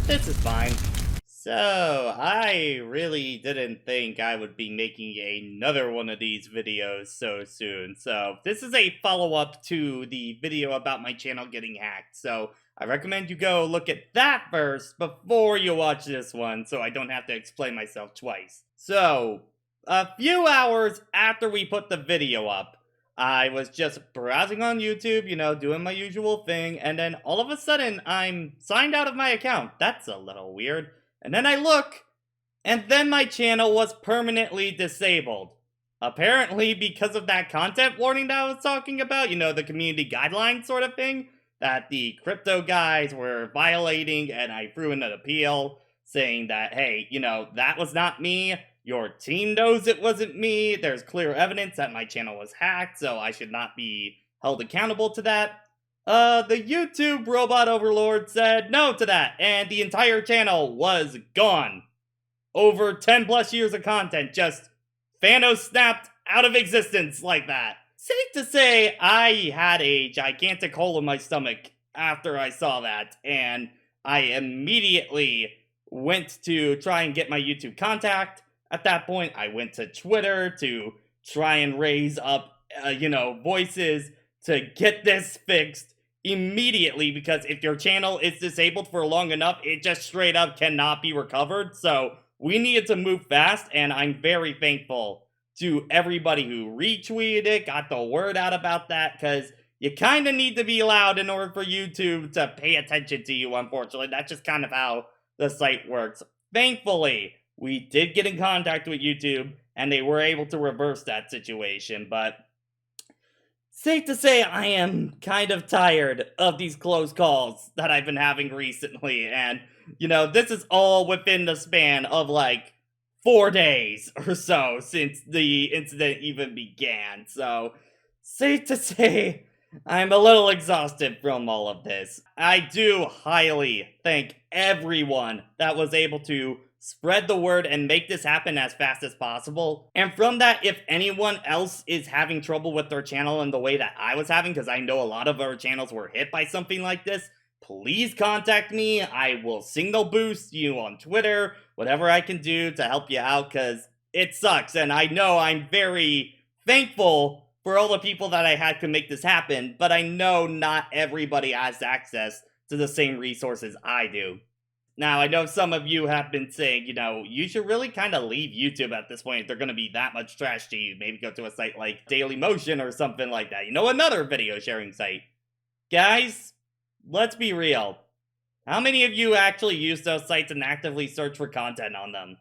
This is fine. So, I really didn't think I would be making another one of these videos so soon. So, this is a follow-up to the video about my channel getting hacked. So, I recommend you go look at that first before you watch this one, so I don't have to explain myself twice. So, a few hours after we put the video up, I was just browsing on YouTube, doing my usual thing, and then all of a sudden, I'm signed out of my account. That's a little weird. And then I look, and then my channel was permanently disabled. Apparently, because of that content warning that I was talking about, the community guidelines sort of thing, that the crypto guys were violating, and I threw in an appeal saying that, hey, that was not me. Your team knows it wasn't me. There's clear evidence that my channel was hacked, so I should not be held accountable to that. The YouTube robot overlord said no to that, and the entire channel was gone. Over 10 plus years of content just Thanos snapped out of existence like that. Safe to say, I had a gigantic hole in my stomach after I saw that, and I immediately went to try and get my YouTube contact. At that point, I went to Twitter to try and raise up, voices to get this fixed immediately, because if your channel is disabled for long enough, it just straight up cannot be recovered. So we needed to move fast, and I'm very thankful to everybody who retweeted it, got the word out about that, because you kind of need to be loud in order for YouTube to pay attention to you, unfortunately. That's just kind of how the site works. Thankfully, we did get in contact with YouTube, and they were able to reverse that situation, but safe to say I am kind of tired of these close calls that I've been having recently, and, this is all within the span of, 4 days or so since the incident even began, so safe to say I'm a little exhausted from all of this. I do highly thank everyone that was able to spread the word and make this happen as fast as possible. And from that, if anyone else is having trouble with their channel in the way that I was having, because I know a lot of our channels were hit by something like this, please contact me. I will signal boost you on Twitter, whatever I can do to help you out, because it sucks. And I know I'm very thankful for all the people that I had to make this happen, but I know not everybody has access to the same resources I do. Now, I know some of you have been saying, you should really kind of leave YouTube at this point if they're going to be that much trash to you. Maybe go to a site like Dailymotion or something like that. Another video sharing site. Guys, let's be real. How many of you actually use those sites and actively search for content on them?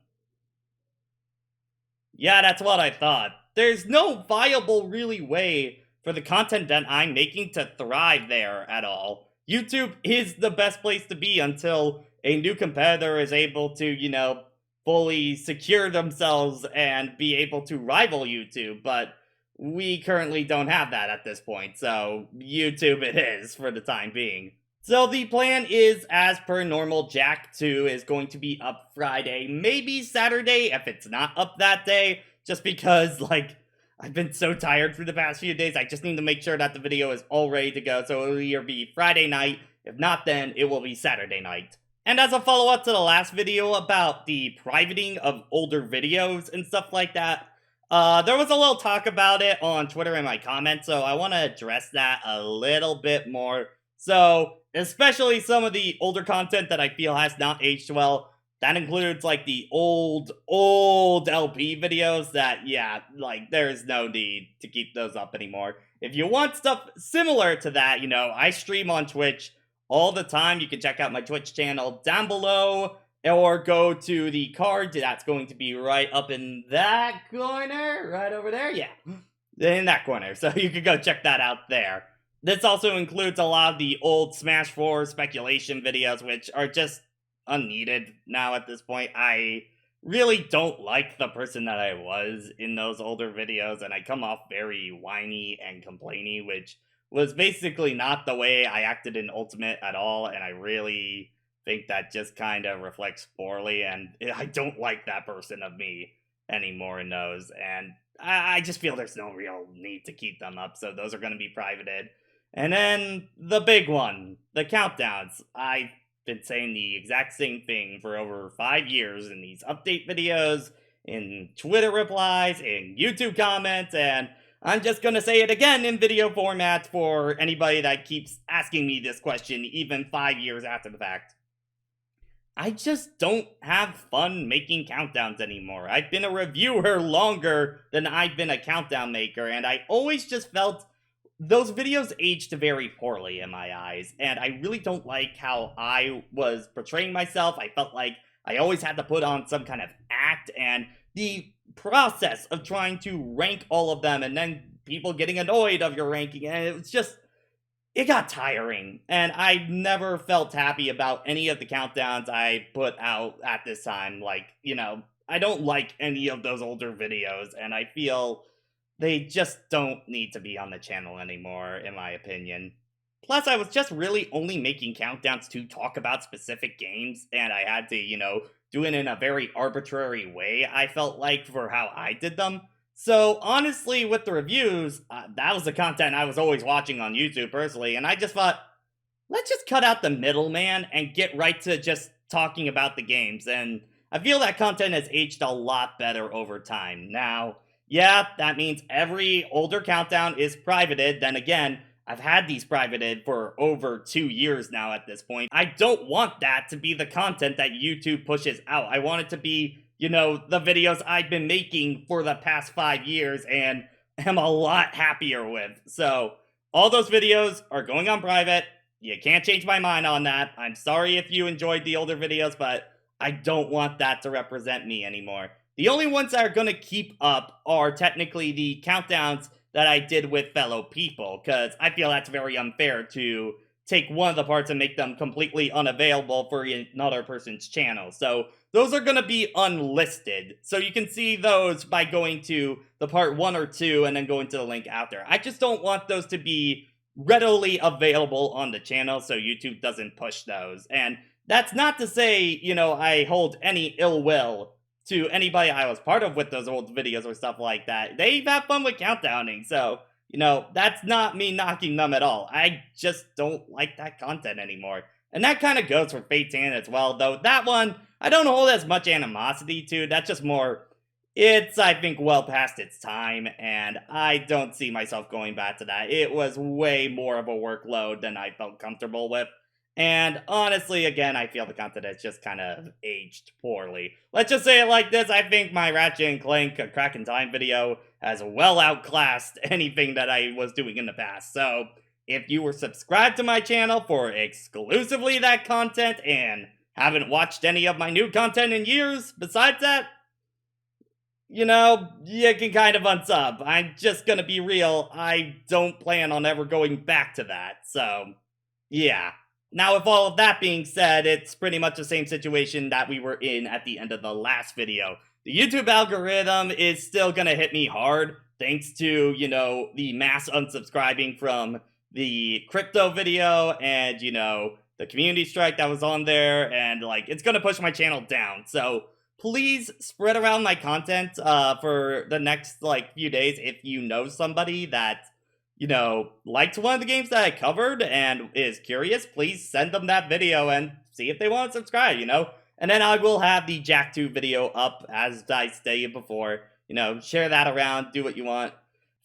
Yeah, that's what I thought. There's no viable, really, way for the content that I'm making to thrive there at all. YouTube is the best place to be until a new competitor is able to, fully secure themselves and be able to rival YouTube, but we currently don't have that at this point, so YouTube it is for the time being. So the plan is, as per normal, Jack 2 is going to be up Friday, maybe Saturday if it's not up that day, just because, I've been so tired for the past few days. I just need to make sure that the video is all ready to go, so it'll either be Friday night. If not, then it will be Saturday night. And as a follow-up to the last video about the privating of older videos and stuff like that, there was a little talk about it on Twitter in my comments, so I want to address that a little bit more. So, especially some of the older content that I feel has not aged well. That includes, the old LP videos that, there's no need to keep those up anymore. If you want stuff similar to that, I stream on Twitch all the time. You can check out my Twitch channel down below, or go to the card that's going to be right up in that corner, right over there, yeah, in that corner, so you can go check that out there. This also includes a lot of the old Smash 4 speculation videos, which are just unneeded now at this point. I really don't like the person that I was in those older videos, and I come off very whiny and complainy, which was basically not the way I acted in Ultimate at all, and I really think that just kind of reflects poorly, and I don't like that person of me anymore in those, and I just feel there's no real need to keep them up, so those are going to be privated. And then the big one, the countdowns. I been saying the exact same thing for over 5 years in these update videos, in Twitter replies, in YouTube comments, and I'm just gonna say it again in video format for anybody that keeps asking me this question even 5 years after the fact. I just don't have fun making countdowns anymore. I've been a reviewer longer than I've been a countdown maker, and I always just felt those videos aged very poorly in my eyes, and I really don't like how I was portraying myself. I felt like I always had to put on some kind of act, and the process of trying to rank all of them and then people getting annoyed of your ranking, and it was just, it got tiring, and I never felt happy about any of the countdowns I put out at this time. Like, I don't like any of those older videos, and I feel they just don't need to be on the channel anymore, in my opinion. Plus, I was just really only making countdowns to talk about specific games, and I had to, do it in a very arbitrary way, I felt like, for how I did them. So, honestly, with the reviews, that was the content I was always watching on YouTube, personally, and I just thought, let's just cut out the middleman and get right to just talking about the games, and I feel that content has aged a lot better over time. Now, yeah, that means every older countdown is privated. Then again, I've had these privated for over 2 years now at this point. I don't want that to be the content that YouTube pushes out. I want it to be, the videos I've been making for the past 5 years and am a lot happier with. So, all those videos are going on private. You can't change my mind on that. I'm sorry if you enjoyed the older videos, but I don't want that to represent me anymore. The only ones that are going to keep up are technically the countdowns that I did with fellow people, because I feel that's very unfair to take one of the parts and make them completely unavailable for another person's channel. So those are going to be unlisted. So you can see those by going to the part 1 or 2 and then going to the link after. I just don't want those to be readily available on the channel so YouTube doesn't push those. And that's not to say, I hold any ill will to anybody I was part of with those old videos or stuff like that. They've had fun with countdowning, so, that's not me knocking them at all. I just don't like that content anymore. And that kind of goes for Fate Tan as well, though that one, I don't hold as much animosity to. That's just more, it's, I think, well past its time, and I don't see myself going back to that. It was way more of a workload than I felt comfortable with. And honestly, again, I feel the content has just kind of aged poorly. Let's just say it like this, I think my Ratchet & Clank A Crack in Time video has well outclassed anything that I was doing in the past. So, if you were subscribed to my channel for exclusively that content and haven't watched any of my new content in years besides that, you can kind of unsub. I'm just gonna be real, I don't plan on ever going back to that. So, yeah. Now, with all of that being said, it's pretty much the same situation that we were in at the end of the last video. The YouTube algorithm is still gonna hit me hard, thanks to, the mass unsubscribing from the crypto video and, the community strike that was on there, and, it's gonna push my channel down. So, please spread around my content for the next, few days if you know somebody that liked one of the games that I covered and is curious. Please send them that video and see if they want to subscribe, And then I will have the Jack 2 video up, as I stated before. Share that around, do what you want.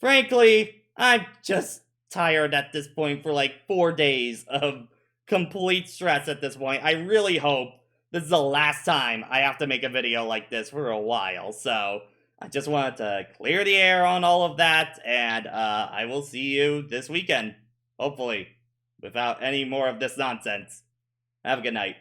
Frankly, I'm just tired at this point for 4 days of complete stress at this point. I really hope this is the last time I have to make a video like this for a while, so I just wanted to clear the air on all of that, and I will see you this weekend, hopefully, without any more of this nonsense. Have a good night.